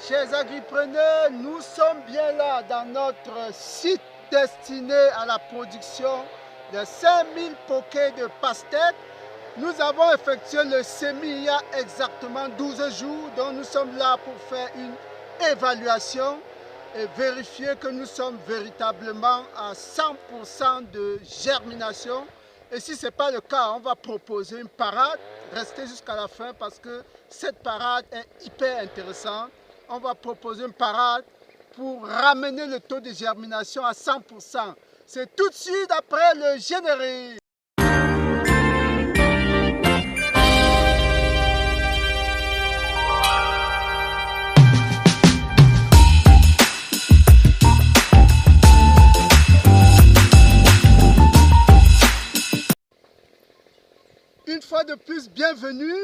Chers agripreneurs, nous sommes bien là dans notre site destiné à la production de 5000 poquets de pastèques. Nous avons effectué le semis il y a exactement 12 jours, donc nous sommes là pour faire une évaluation et vérifier que nous sommes véritablement à 100% de germination. Et si ce n'est pas le cas, on va proposer une parade. Restez jusqu'à la fin parce que cette parade est hyper intéressante. On va proposer une parade pour ramener le taux de germination à 100%. C'est tout de suite après le générique. Une fois de plus, bienvenue.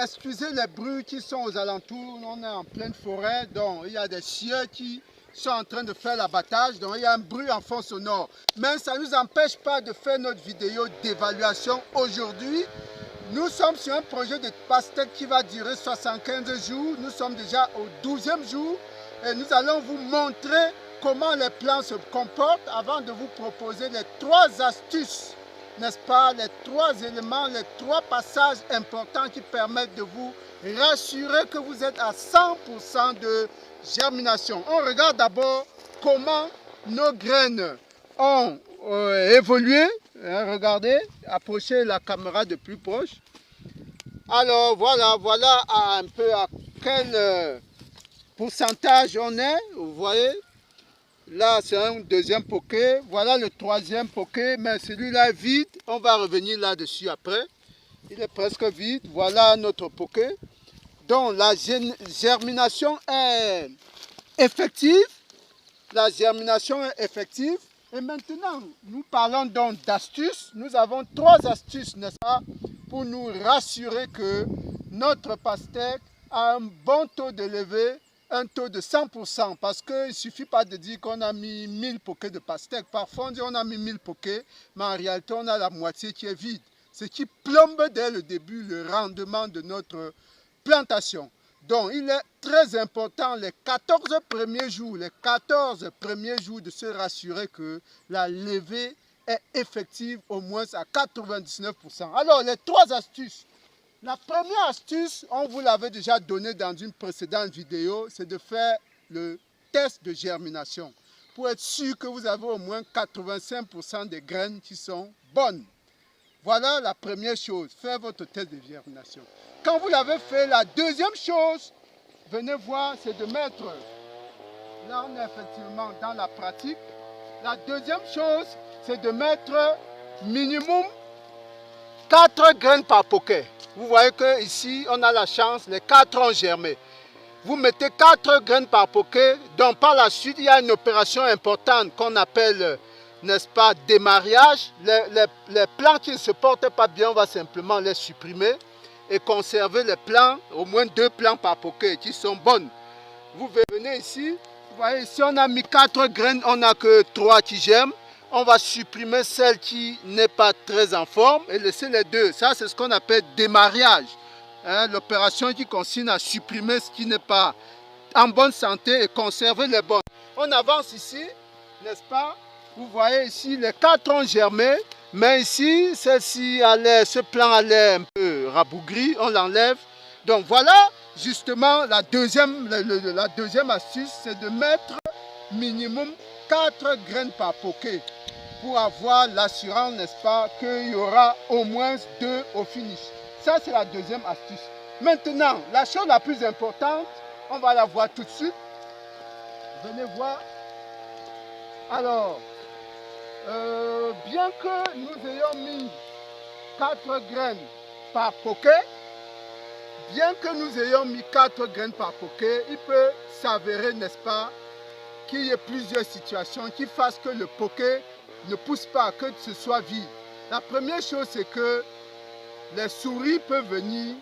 Excusez les bruits qui sont aux alentours. On est en pleine forêt, donc il y a des chiens qui sont en train de faire l'abattage. Donc il y a un bruit en fond sonore. Mais ça ne nous empêche pas de faire notre vidéo d'évaluation aujourd'hui. Nous sommes sur un projet de pastèque qui va durer 75 jours. Nous sommes déjà au 12e jour. Et nous allons vous montrer comment les plants se comportent avant de vous proposer les 3 astuces, n'est-ce pas, les 3 éléments, les 3 passages importants qui permettent de vous rassurer que vous êtes à 100% de germination. On regarde d'abord comment nos graines ont évolué. Regardez, approchez la caméra de plus proche. Alors voilà un peu à quel pourcentage on est, vous voyez. Là, c'est un deuxième poké. Voilà le 3e poké, mais celui-là est vide. On va revenir là-dessus après. Il est presque vide. Voilà notre poké. Donc, la germination est effective. La germination est effective. Et maintenant, nous parlons donc d'astuces. Nous avons 3 astuces, n'est-ce pas, pour nous rassurer que notre pastèque a un bon taux de levée, un taux de 100%, parce qu'il ne suffit pas de dire qu'on a mis 1000 poquets de pastèque. Parfois on dit on a mis 1000 poquets, mais en réalité on a la moitié qui est vide, ce qui plombe dès le début le rendement de notre plantation. Donc il est très important les 14 premiers jours, de se rassurer que la levée est effective au moins à 99%. Alors les 3 astuces. La première astuce, on vous l'avait déjà donnée dans une précédente vidéo, c'est de faire le test de germination pour être sûr que vous avez au moins 85% des graines qui sont bonnes. Voilà la première chose, faire votre test de germination. Quand vous l'avez fait, la deuxième chose, venez voir, c'est de mettre, là on est effectivement dans la pratique, la deuxième chose, c'est de mettre minimum 4 graines par poquet. Vous voyez qu'ici, on a la chance, les 4 ont germé. Vous mettez 4 graines par poquet, donc par la suite, il y a une opération importante qu'on appelle, n'est-ce pas, démarrage. Les plants qui ne se portent pas bien, on va simplement les supprimer et conserver les plants, au moins 2 plants par poquet qui sont bonnes. Vous venez ici, vous voyez, ici on a mis 4 graines, on n'a que 3 qui germent. On va supprimer celle qui n'est pas très en forme et laisser les 2. Ça, c'est ce qu'on appelle démarrage. Hein, l'opération qui consiste à supprimer ce qui n'est pas en bonne santé et conserver les bonnes. On avance ici, n'est-ce pas? Vous voyez ici, les 4 ont germé, mais ici, celle-ci, ce plant allait un peu rabougri, on l'enlève. Donc voilà, justement, la deuxième astuce, c'est de mettre minimum 4 graines par poquet pour avoir l'assurance, n'est-ce pas, qu'il y aura au moins 2 au finish. Ça, c'est la deuxième astuce. Maintenant, la chose la plus importante, on va la voir tout de suite. Venez voir. Alors, bien que nous ayons mis 4 graines par poquet, il peut s'avérer, n'est-ce pas, qu'il y ait plusieurs situations qui fassent que le poquet ne pousse pas, que ce soit vide. La première chose, c'est que les souris peuvent venir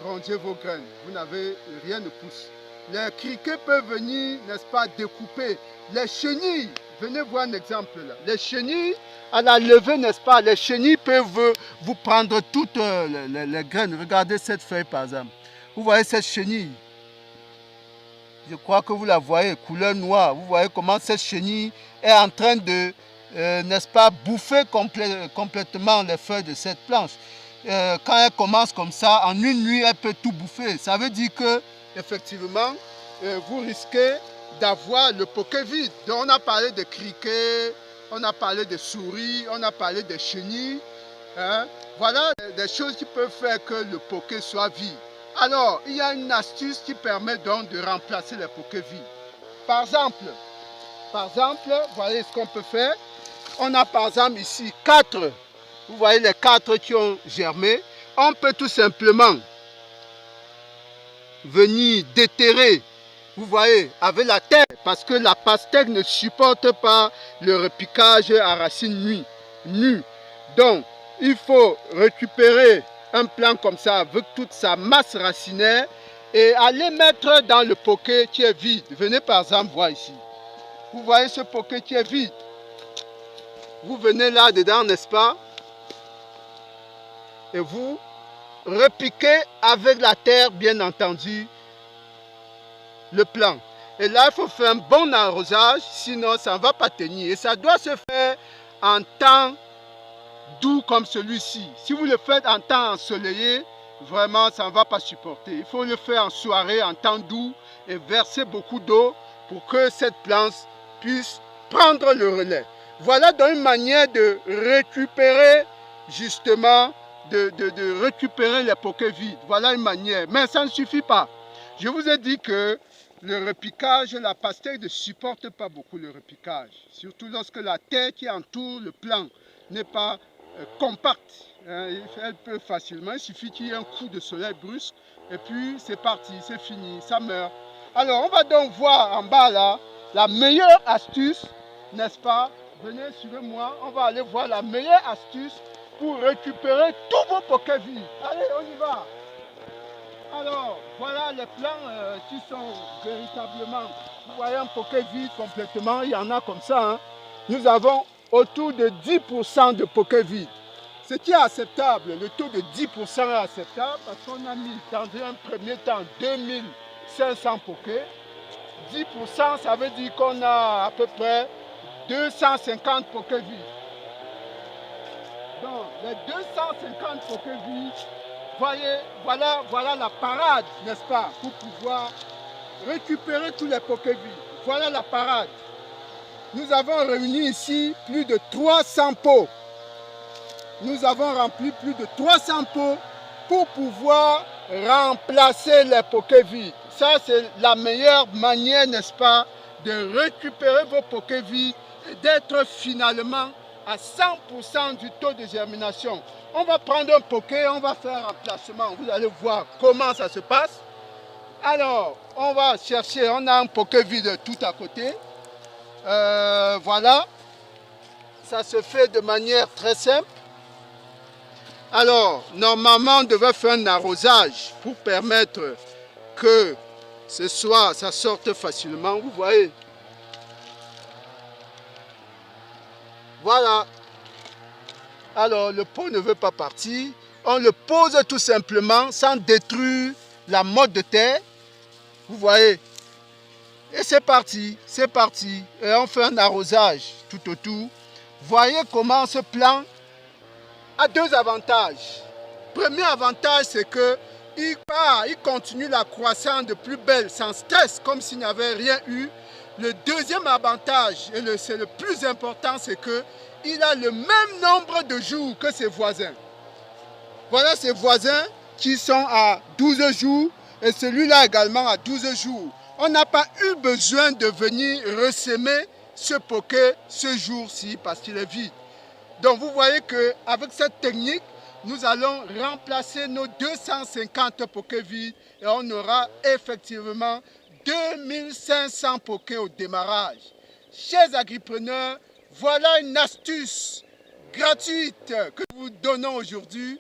ronger vos graines. Vous n'avez rien de pousse. Les criquets peuvent venir, n'est-ce pas, découper. Les chenilles, venez voir un exemple là. Les chenilles, à la levée, n'est-ce pas, les chenilles peuvent vous prendre toutes les graines. Regardez cette feuille par exemple. Vous voyez cette chenille. Je crois que vous la voyez, couleur noire. Vous voyez comment cette chenille est en train de, n'est-ce pas, bouffer complètement les feuilles de cette planche. Quand elle commence comme ça, en une nuit, elle peut tout bouffer. Ça veut dire que, effectivement, vous risquez d'avoir le poké vide. Donc, on a parlé de criquets, on a parlé de souris, on a parlé de chenilles. Hein? Voilà des choses qui peuvent faire que le poké soit vide. Alors, il y a une astuce qui permet donc de remplacer les pokés vides. Par exemple, voyez ce qu'on peut faire. On a par exemple ici 4. Vous voyez les 4 qui ont germé. On peut tout simplement venir déterrer, vous voyez, avec la terre, parce que la pastèque ne supporte pas le repiquage à racines nues. Donc, il faut récupérer un plant comme ça avec toute sa masse racinaire et aller mettre dans le poké qui est vide. Venez par exemple voir ici. Vous voyez ce poké qui est vide. Vous venez là-dedans, n'est-ce pas? Et vous repiquez avec la terre, bien entendu, le plant. Et là, il faut faire un bon arrosage, sinon ça ne va pas tenir. Et ça doit se faire en temps doux comme celui-ci. Si vous le faites en temps ensoleillé, vraiment, ça ne va pas supporter. Il faut le faire en soirée, en temps doux, et verser beaucoup d'eau pour que cette plante puisse prendre le relais. Voilà donc une manière de récupérer, justement, de récupérer les pokés vides. Voilà une manière. Mais ça ne suffit pas. Je vous ai dit que le repiquage, la pastèque ne supporte pas beaucoup le repiquage. Surtout lorsque la terre qui entoure le plant n'est pas compacte. Elle peut facilement, il suffit qu'il y ait un coup de soleil brusque et puis c'est parti, c'est fini, ça meurt. Alors on va donc voir en bas là, la meilleure astuce, n'est-ce pas? Venez, suivez-moi, on va aller voir la meilleure astuce pour récupérer tous vos pokés vides. Allez, on y va. Alors, voilà les plants qui sont véritablement, vous voyez un poké vide complètement, il y en a comme ça. Hein. Nous avons autour de 10% de poké vide. Ce qui est acceptable, le taux de 10% est acceptable parce qu'on a mis dans un premier temps 2500 pokés. 10%, ça veut dire qu'on a à peu près 250 pokés vides. Donc, les 250 pokés vides, voyez, voilà la parade, n'est-ce pas, pour pouvoir récupérer tous les pokés vides. Voilà la parade. Nous avons réuni ici plus de 300 pots. Nous avons rempli plus de 300 pots pour pouvoir remplacer les pokés vides. Ça, c'est la meilleure manière, n'est-ce pas, de récupérer vos pokés vides et d'être finalement à 100% du taux de germination. On va prendre un poké, on va faire un remplacement. Vous allez voir comment ça se passe. Alors, on va chercher, on a un poké vide tout à côté. Voilà. Ça se fait de manière très simple. Alors, normalement, on devait faire un arrosage pour permettre que ça sorte facilement. Vous voyez. Voilà. Alors, le pot ne veut pas partir. On le pose tout simplement sans détruire la motte de terre. Vous voyez. Et c'est parti, c'est parti. Et on fait un arrosage tout autour. Voyez comment ce plant a deux avantages. Premier avantage, c'est que il continue la croissance de plus belle, sans stress, comme s'il n'y avait rien eu. Le deuxième avantage, et c'est le plus important, c'est qu'il a le même nombre de jours que ses voisins. Voilà ses voisins qui sont à 12 jours et celui-là également à 12 jours. On n'a pas eu besoin de venir ressemer ce poké ce jour-ci parce qu'il est vide. Donc vous voyez qu'avec cette technique, nous allons remplacer nos 250 pokés vides et on aura effectivement 2500 pokés au démarrage. Chers agripreneurs, voilà une astuce gratuite que nous vous donnons aujourd'hui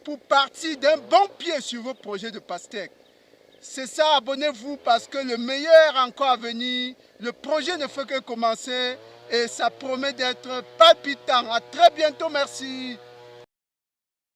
pour partir d'un bon pied sur vos projets de pastèque. C'est ça, abonnez-vous parce que le meilleur encore à venir, le projet ne fait que commencer et ça promet d'être palpitant. À très bientôt, merci.